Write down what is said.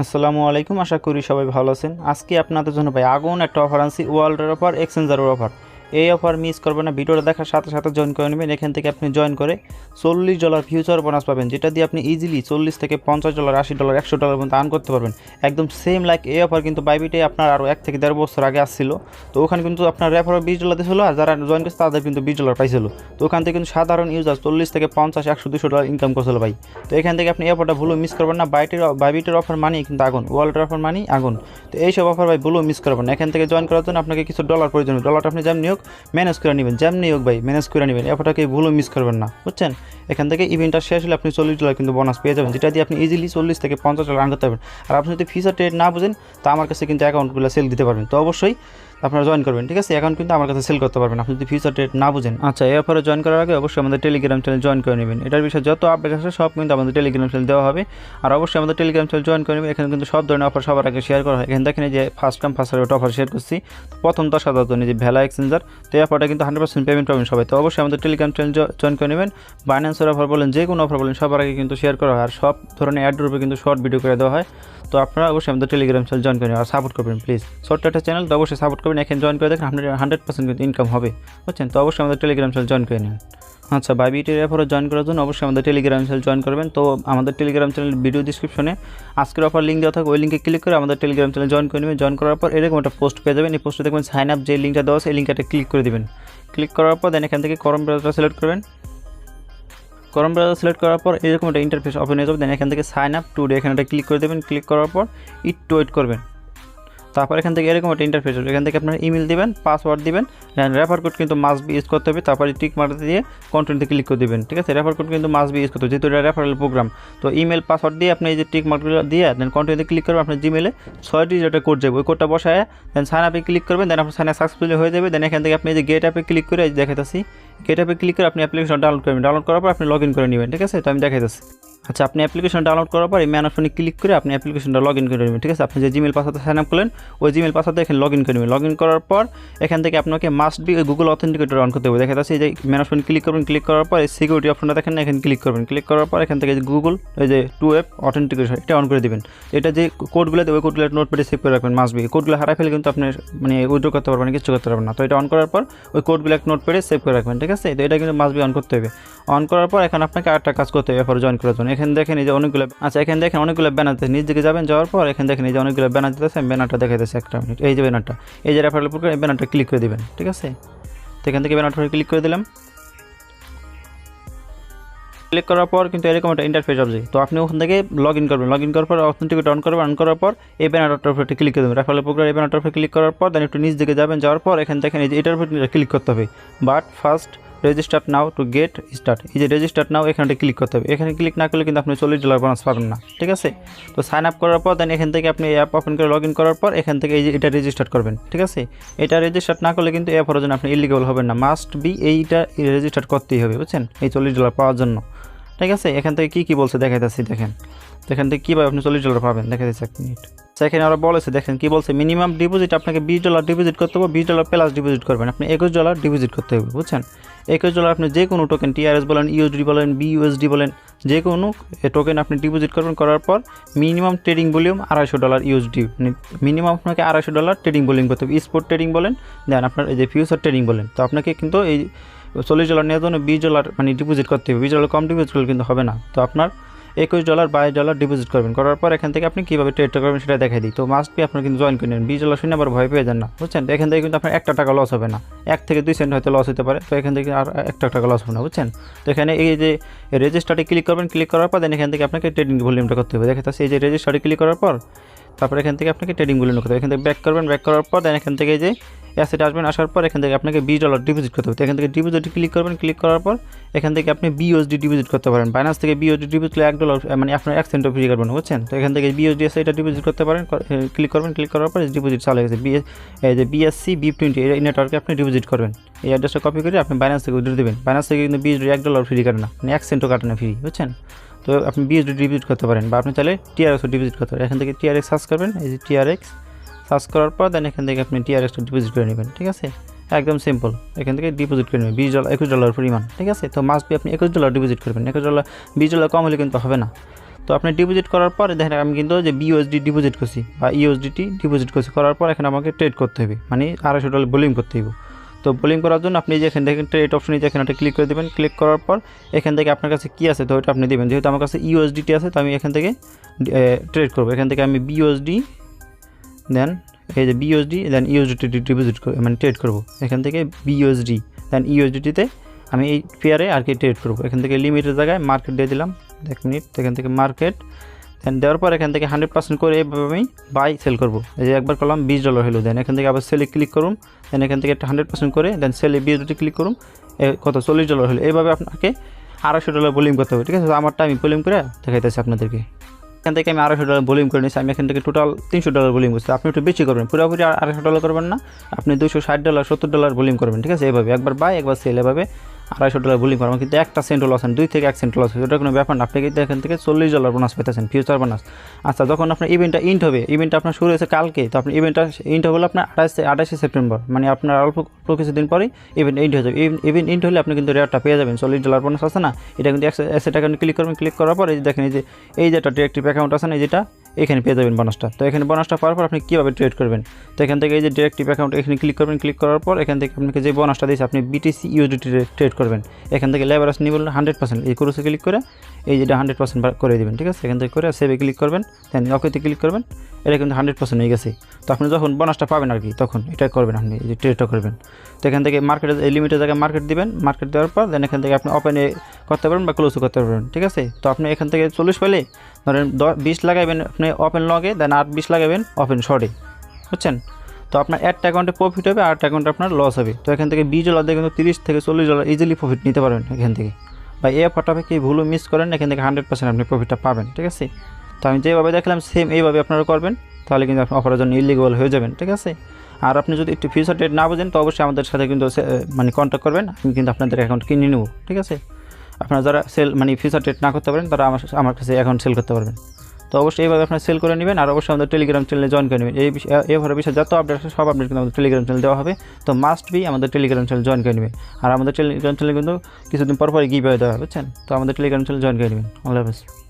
আসসালামু আলাইকুম, আশা করি সবাই ভালো আছেন। আজকে আপনাদের জন্য ভাই আগুন একটা অফার আনছি, ওয়ালেটের অফার, এক্সচেঞ্জারের অফার। এই অফার মিস করবেন না, ভিডিওটা দেখার সাথে সাথে জয়েন করে নেবেন। এখান থেকে আপনি জয়েন করে $40 ফিউচার বোনাস পাবেন, যেটা দিয়ে আপনি ইজিলি $40 থেকে $50, $80, $100 পর্যন্ত আর্ন করতে পারবেন। একদম সেম লাইক এই অফার কিন্তু বাইবিটে আপনার আরও 1 থেকে 1.5 বছর আগে আসছিল। তো ওখানে কিন্তু আপনার রেফারও $20 দিয়েছিল, আর যারা জয়েন করছে তাদের কিন্তু $20 পাইছিল। তো ওখান থেকে কিন্তু সাধারণ ইউজার 40 থেকে 50, 100, $200 ইনকাম করছিল ভাই। তো এখান থেকে আপনি এই অফারটা ভুলেও মিস করবেন না। বাইবিটের অফার মানি কিন্তু আগুন, ওয়ালেটের অফার মানি আগুন। তো এইসব অফার ভাই ভুলেও মিস করবেন না। এখান থেকে জয়েন করার জন্য আপনাকে কিছু ডলার প্রয়োজন। ডলারটা আপনি যেমনি হোক ম্যানেজ করে নেবেন, যেমনি হোক ভাই ম্যানেজ করে নেবেন। অফারটাকে ভুলেও মিস করবেন না, বুঝছেন। এখান থেকে ইভেন্টটা শেষ হলে আপনি $40 কিন্তু বোনাস পেয়ে যাবেন, যেটা দিয়ে আপনি ইজিলি $40 থেকে $50 আর্ন করতে পারবেন। আর আপনি যদি ফিচার ট্রেড না বুঝেন, তা আমার কাছে কিন্তু অ্যাকাউন্টগুলো সেল দিতে পারবেন। তো অবশ্যই আপনারা জয়েন করবেন, ঠিক আছে। অ্যাকাউন্ট কিন্তু আমার কাছে সেল করতে পারবেন আপনি যদি ফিচার ট্রেড না বুঝেন। আচ্ছা, এই অফারে জয়েন করার আগে অবশ্যই আমাদের টেলিগ্রাম চ্যানেল জয়েন করে নেবেন। এটার বিষয়ে যত আপডেট আছে সব কিন্তু আমাদের টেলিগ্রাম চ্যানেল দেওয়া হবে। আর অবশ্যই আমাদের টেলিগ্রাম চ্যানেল জয়েন করে নেবেন। এখানে কিন্তু সব ধরনের অফার সবার আগে শেয়ার করা হয়। এখানে দেখেন যে first come first serve offer share করছি। প্রথম 10,000 জন্য যে ভ্যালা এক্সচেঞ্জার, তো এই অফারটা কিন্তু 100% পেমেন্ট পাবেন সবাই। তো অবশ্যই আমাদের টেলিগ্রাম চ্যানেল জয়েন করে নেবেন। বাইন্যান্সের অফার বলেন, যে কোনো অফার বলেন, সবার আগে কিন্তু শেয়ার করা হয়। আর সব ধরনের অ্যাড্রপে কিন্তু শর্ট ভিডিও করে দেওয়া হয়। তো আপনারা অবশ্যই আমাদের টেলিগ্রাম চ্যানেল জয়েন করেন আর সাপোর্ট করবেন প্লিজ। ছোট্ট একটা চ্যানেল, তো অবশ্যই সাপোর্ট করবেন। এখানে জয়েন করে দেখেন 100% কিন্তু ইনকাম হবে, বুঝছেন। তো অবশ্যই আমাদের টেলিগ্রাম চ্যানেল জয়েন করে নিন। আচ্ছা, বাইবিটের অফারে জয়েন করার জন্য অবশ্যই আমাদের টেলিগ্রাম চ্যানেল জয়েন করবেন। তো আমাদের টেলিগ্রাম চ্যানেল ভিডিও ডিসক্রিপশনে আজকের অফার লিঙ্ক দেওয়া থাকে, ওই লিঙ্কে ক্লিক করে আমাদের টেলিগ্রাম চ্যানেল জয়েন করে নেবেন। জয়েন করার পর এরকম একটা পোস্ট পেয়ে যাবেন। এই পোস্টে দেখবেন সাইন আপ যে লিঙ্কটা দেওয়া আছে, এই লিঙ্কটা ক্লিক করে দেবেন। ক্লিক করার পর দেন এখান থেকে ক্রোম ব্রাউজারটা সিলেক্ট করবেন। ক্রোম ব্রাউজার সিলেক্ট করার পর এরকম একটা ইন্টারফেস ওপেন হয়ে যাবে। দেন এখান থেকে সাইন আপ টুডে এখানে একটা ক্লিক করে দেবেন। ক্লিক করার পর একটু ওয়েট করবেন। তারপর এখান থেকে এরকম একটা ইন্টারফেস হবে। এখান থেকে আপনার ইমেল দিবেন, পাসওয়ার্ড দিবেন, রেফার কোড কিন্তু মাস্ট বি ইউজ করতে হবে। তারপরে টিক মার্কতে দিয়ে কন্টিনিউতে ক্লিক করে দেবেন, ঠিক আছে। রেফার কোড কিন্তু মাস্ট বি ইউজ করতে হবে, যেহেতু এটা রেফারেল প্রোগ্রাম। তো ইমেল পাসওয়ার্ড দিয়ে আপনি এই যে টিক মার্কগুলো দিয়ে দেন কন্টিনিউতে ক্লিক করবেন। আপনার জিমেলে 6 ডিজিটের কোড যাবে, ওই কোডটা বসায় দেন সাইন আপে ক্লিক করবেন। দেন আপনার সাইন আপ সাকসেসফুলি হয়ে যাবে। দেন এখান থেকে আপনি এই যে গেট অ্যাপে ক্লিক করে দেখাইতেছি, গেট অ্যাপে ক্লিক করে আপনি অ্যাপ্লিকেশন ডাউনলোড করবেন। ডাউনলোড করার পর আপনি লগ ইন করে নেবেন, ঠিক আছে। তো আমি দেখাইতেছি। আচ্ছা, আপনি অ্যাপ্লিকেশন ডাউনলোড করার পর এই ম্যান অপশনে ক্লিক করে আপনি অ্যাপ্লিকেশনটা লগ ইন করে নেবেন, ঠিক আছে। আপনি যে জিমেল পাসওয়ার্ডে সাইন আপ করলেন, ওই জিমেল পাসওয়ার্ডে এখানে লগ ইন করে নেবেন। লগ ইন করার পর এখান থেকে আপনাকে মাস্ট বি ওই গুগল অথেন্টিকেটর অন করতে হবে। দেখা যাচ্ছে এই যে ম্যান অপশনে ক্লিক করবেন। ক্লিক করার পর এই সিকিউরিটি অপশনটা দেখেন না, এখানে ক্লিক করবেন। ক্লিক করার পর এখান থেকে যে গুগল এই যে 2FA অথেন্টিকেশন এটা অন করে দেবেন। এটা যে কোডগুলো দেবে ওই কোডগুলো নোটপ্যাডে সেভ করে রাখবেন মাস্ট বি। কোডগুলো হারাই ফেলে কিন্তু আপনি মানে উইথড্র করতে পারবেন না, কিছু করতে পারবেন না। তো এটা অন করার পর ওই কোডগুলো একটা নোটপ্যাডে সেভ করে রাখবেন, ঠিক আছে। তো এটা কিন্তু মাস্ট বি অন করতে হবে। অন করার পর এখন আপনাকে আরেকটা কাজ করতে হবে এরপর জয়েন করার জন্য। এখানে দেখেন এই যে অনেকগুলো, আচ্ছা এখানে দেখেন অনেকগুলো ব্যানার দিতেছে। নিচ দিকে যাবেন, যাওয়ার পর এখানে দেখেন এই যে অনেকগুলো ব্যানার দিতেছে। আমি ব্যানারটা দেখাইতেছি একটা মিনিট। এই যে ব্যানারটা, এই যে রেফারেল প্রোগ্রাম, এই ব্যানারটা ক্লিক করে দেবেন, ঠিক আছে। তো এখান থেকে ব্যানারটা ক্লিক করে দিলাম। ক্লিক করার পর কিন্তু এরকম একটা ইন্টারফেস আসবে। তো আপনি ওখান থেকে লগ ইন করবেন। লগ ইন করার পর অথেন্টিকেট অন করবেন। অন করার পর এই ব্যানারটার উপরে ক্লিক করে দেবেন, রেফারেল প্রোগ্রাম এই ব্যানারটার উপরে ক্লিক করার পর দেন একটু নিচ দিকে যাবেন। যাওয়ার পর এখানে দেখেন এই যে এটার উপরে ক্লিক করতে হবে, but first register now to get start. এই যে রেজিস্টার নাও এখানে ক্লিক করতে হবে। এখানে ক্লিক না করলে কিন্তু আপনি $40 বোনাস পাবেন না, ঠিক আছে। তো সাইন আপ করার পর দেন এখান থেকে আপনি অ্যাপ ওপেন করে লগ ইন করার পর এখান থেকে এই যে এটা রেজিস্টার করবেন, ঠিক আছে। এটা রেজিস্টার না করলে কিন্তু অ্যাপ জন্য আপনি এলিগেবল হবেন না। মাস্ট বি এইটা রেজিস্টার করতেই হবে, বুঝছেন, এই $40 পাওয়ার জন্য, ঠিক আছে। এখান থেকে কী বলছে দেখাইতেছি, দেখেন এখান থেকে কীভাবে আপনি $40 পাবেন দেখাইতেছি এক মিনিট। সেখানে ওরা বলেছে, দেখেন কী বলছে, মিনিমাম ডিপোজিট আপনাকে $20 ডিপোজিট করতে হবে। $20 প্লাস ডিপোজিট করবেন, আপনি $21 ডিপোজিট করতে হবে, বুঝছেন। $21 আপনি যে কোনো টোকেন TRS বলেন, USD বলেন, BUSD বলেন, যে কোনো টোকেন আপনি ডিপোজিট করবেন। করার পর মিনিমাম ট্রেডিং ভলিউম $250 USD, মানে মিনিমাম আপনাকে $250 ট্রেডিং ভলিউম করতে হবে। স্পট ট্রেডিং বলেন, দেন আপনার এই যে ফিউচার ট্রেডিং বলেন। তো আপনাকে কিন্তু এই $40 নেওয়ার জন্য $20 মানে ডিপোজিট করতে হবে। $20 কম ডিপোজিট করলে কিন্তু হবে না। তো আপনার $21 $22 ডিপোজিট করবেন। করার পর এখান থেকে আপনি কীভাবে ট্রেডটা করবেন সেটা দেখাই দিই। তো মাস্ট বি আপনার কিন্তু জয়েন করে নেন। $20 শুনে আবার ভয় পেয়ে যান না, বুঝছেন। তো এখান থেকে কিন্তু আপনার একটা টাকা লস হবে না, 1 থেকে 2 সেন্ট হয়তো লস হতে পারে। তো এখান থেকে আর একটা টাকা লস হবে না, বুঝছেন। তো এখানে এই যে রেজিস্টারে ক্লিক করবেন। ক্লিক করার পর দেন এখান থেকে আপনাকে ট্রেডিং ভলিউমটা করতে হবে। দেখাচ্ছে এই যে রেজিস্টারে ক্লিক করার পর তারপর এখান থেকে আপনাকে ট্রেডিং ভলিউম করতে হবে। এখান থেকে ব্যাক করবেন। ব্যাক করার পর দেন এখান থেকে এই যে অ্যাসেট আসবেন। আসার পর এখান থেকে আপনাকে $20 ডিপোজিট করতে হবে। তো এখান থেকে ডিপোজিট ক্লিক করবেন। ক্লিক করার পর এখান থেকে আপনি BUSD ডিপোজিট করতে পারেন। বাইন্যান্স থেকে BUSD ডিপোজিট করলে $1 মানে আপনার 1 সেন্টও ফ্রি করবেন, বুঝছেন। তো এখান থেকে BUSD আছে এটা ডিপোজিট করতে পারেন। ক্লিক করবেন। ক্লিক করার পর ডিপোজিট চালু হয়ে গেছে। এই যে BSC BIP20 এই নেটওয়ার্কে আপনি ডিপোজিট করবেন। এই অ্যাড্রেসটা কপি করে আপনি বাইন্যান্স থেকে উইথড্র দেবেন। বাইন্যান্স থেকে কিন্তু BUSD $1 ফ্রি কাটে না, মানে 1 সেন্টও কাটে না ফ্রি, বুঝছেন। তো আপনি BUSD ডিপোজিট করতে পারেন, বা আপনি চাইলে TRXও ডিপোজিট করতে পারেন। এখান থেকে TRX সার্চ করবেন, এই যে TRX সার্চ করার পর দেন এখান থেকে আপনি TRXটা ডিপোজিট করে নেবেন, ঠিক আছে। একদম সিম্পল, এখান থেকে ডিপোজিট করে নেবেন $21 পরিমাণ, ঠিক আছে। তো মাস্ট বি আপনি $21 ডিপোজিট করবেন। $21 $20 কম হলে কিন্তু হবে না। তো আপনি ডিপোজিট করার পর দেখেন আমি কিন্তু যে বিইউএসডি ডিপোজিট করছি বা ইউএসডিটি ডিপোজিট করছি, করার পর এখানে আমাকে ট্রেড করতে হবে, মানে $250 ভলিউম করতে হবে। তো ভলিউম করার জন্য আপনি যে এখানে দেখেন ট্রেড অপশন এখানে একটা ক্লিক করে দেবেন। ক্লিক করার পর এখান থেকে আপনার কাছে কী আছে তো ওইটা আপনি দেবেন। যেহেতু আমার কাছে ইউএসডিটি আছে তো আমি এখান থেকে ট্রেড করবো। এখান থেকে আমি বিইউএসডি দেন এই যে বিইউএসডি দেন ইউএসডিটি ডিপোজিট মানে ট্রেড করবো। এখান থেকে বিইউএসডি দেন ইউএসডিটিতে আমি এই পেয়ারে আর কি ট্রেড করবো। এখান থেকে লিমিটের জায়গায় মার্কেট দিয়ে দিলাম 1 মিনিট। এখান থেকে মার্কেট দেন দেওয়ার পর এখান থেকে 100% করে এইভাবে আমি বাই সেল করবো। এই যে একবার করলাম $20 হলো, দেন এখান থেকে আবার সেলে ক্লিক করুন, দেন এখান থেকে একটা 100% করে দেন সেলে বিইউএসডি ক্লিক করুন, কত $40 হলো। এইভাবে আপনাকে $250 ভলিউম করতে হবে, ঠিক আছে। তো আমারটা আমি ভলিউম করে দেখাইতেছি আপনাদেরকে। এখান থেকে আমি $250 ভলিউম করে নিয়েছি। আমি এখান থেকে টোটাল $300 ভলিউম করছি। আপনি একটু বেশি করবেন, পুরোপুরি $250 করবেন না, আপনি $260 $70 ভলিউম করবেন, ঠিক আছে। এইভাবে একবার বাই একবার সেল, এভাবে $250 ভলিউম করবেন। কিন্তু 1 সেন্ট লস হয়, 2 থেকে 1 সেন্ট লস হয়, ওটা কোনো ব্যাপার না। আপনি কিন্তু এখান থেকে $40 বোনাস পেতেছেন, ফিউচার বোনাস। আচ্ছা, যখন আপনার ইভেন্টটা ইন্ট হবে, ইভেন্টটা আপনার শুরু হয়েছে কালকে, তো আপনি ইভেন্টটা ইন্ট হলো আপনার 28 সেপ্টেম্বর, মানে আপনার অল্প কিছুদিন পরেই ইভেন্ট ইন্ট হয়ে যাবে। ইভেন্ট ইন্ট হলে আপনি কিন্তু রেটটা পেয়ে যাবেন, $40 বোনাস আছে না, এটা কিন্তু অ্যাসেট অ্যাকাউন্টে ক্লিক করবেন। ক্লিক করার পর এই যে দেখেন এই যেটা ডিরেক্টিভ অ্যাকাউন্ট আছে না, যেটা এখানে পেয়ে যাবেন বোনাসটা। তো এখানে বোনাসটা পাওয়ার পর আপনি কীভাবে ট্রেড করবেন, তো এখান থেকে এই যে ডিরেক্টিভ অ্যাকাউন্ট এখানে ক্লিক করবেন। ক্লিক করার পর এখান থেকে আপনাকে যে বোনাসটা দিয়েছে আপনি বিটিসি ইউএসডিটি ট্রেড করবেন। এখান থেকে লেভারেজ নিয়ে বললেন 100%, এই ক্রসে ক্লিক করে এই যেটা 100% করে দেবেন, ঠিক আছে। এখান থেকে করে সেভে ক্লিক করবেন, দেন ওকেতে ক্লিক করবেন, এটা কিন্তু 100% হয়ে গেছে। তো আপনি যখন বোনাসটা পাবেন আর কি তখন এটা করবেন, আপনি এই যে ট্রেডটা করবেন। তো এখান থেকে মার্কেটে এই লিমিটের জায়গায় মার্কেট দিবেন, মার্কেট দেওয়ার পর দেন এখান থেকে আপনি ওপেনে করতে পারবেন বা ক্লোজও করতে পারবেন, ঠিক আছে। তো আপনি এখান থেকে 40 পেলে ধরেন 20 লাগাবেন আপনি ওপেন লগে, দেন 20 লাগাবেন ওপেন শর্টে, বুঝছেন। তো আপনার একটা অ্যাকাউন্টে প্রফিট হবে আর একটা অ্যাকাউন্টে আপনার লস হবে। তো এখান থেকে $20 দিয়ে কিন্তু $30 থেকে $40 ইজিলি প্রফিট নিতে পারবেন এখান থেকে। বা এই অফারটা কি ভুলও মিস করেন, এখান থেকে 100% আপনি প্রফিটটা পাবেন, ঠিক আছে। তো আমি যেভাবে দেখলাম সেম এইভাবে আপনারা করবেন, তাহলে কিন্তু আপনি অফারের জন্য ইলিগেবল হয়ে যাবেন, ঠিক আছে। আর আপনি যদি একটু ফিউচার ট্রেড না বোঝেন তো অবশ্যই আমাদের সাথে কিন্তু মানে কন্ট্যাক্ট করবেন, আমি কিন্তু আপনাদের অ্যাকাউন্ট কিনে নেব, ঠিক আছে। আপনারা যারা সেল মানে ফিউচার ট্রেড না করতে পারেন তারা আমার কাছে অ্যাকাউন্ট সেল করতে পারবেন। তো অবশ্যই এইভাবে আপনারা সেল করে নেবেন। আর অবশ্যই আমাদের টেলিগ্রাম চ্যানেলে জয়েন করে নেবেন। এইভাবে বিষয়ে যত আপডেট আছে সব আপডেট কিন্তু আমাদের টেলিগ্রাম চ্যানেল দেওয়া হবে। তো মাস্ট বি আমাদের টেলিগ্রাম চ্যানেল জয়েন করে নেবেন। আর আমাদের টেলিগ্রাম চ্যানেলে কিন্তু কিছুদিন পর পরই গিভঅ্যাওয়ে দেওয়া হবে, বুঝছেন। তো আমাদের টেলিগ্রাম চ্যানেল জয়েন করে নেবেন। আল্লাহ হাফেজ।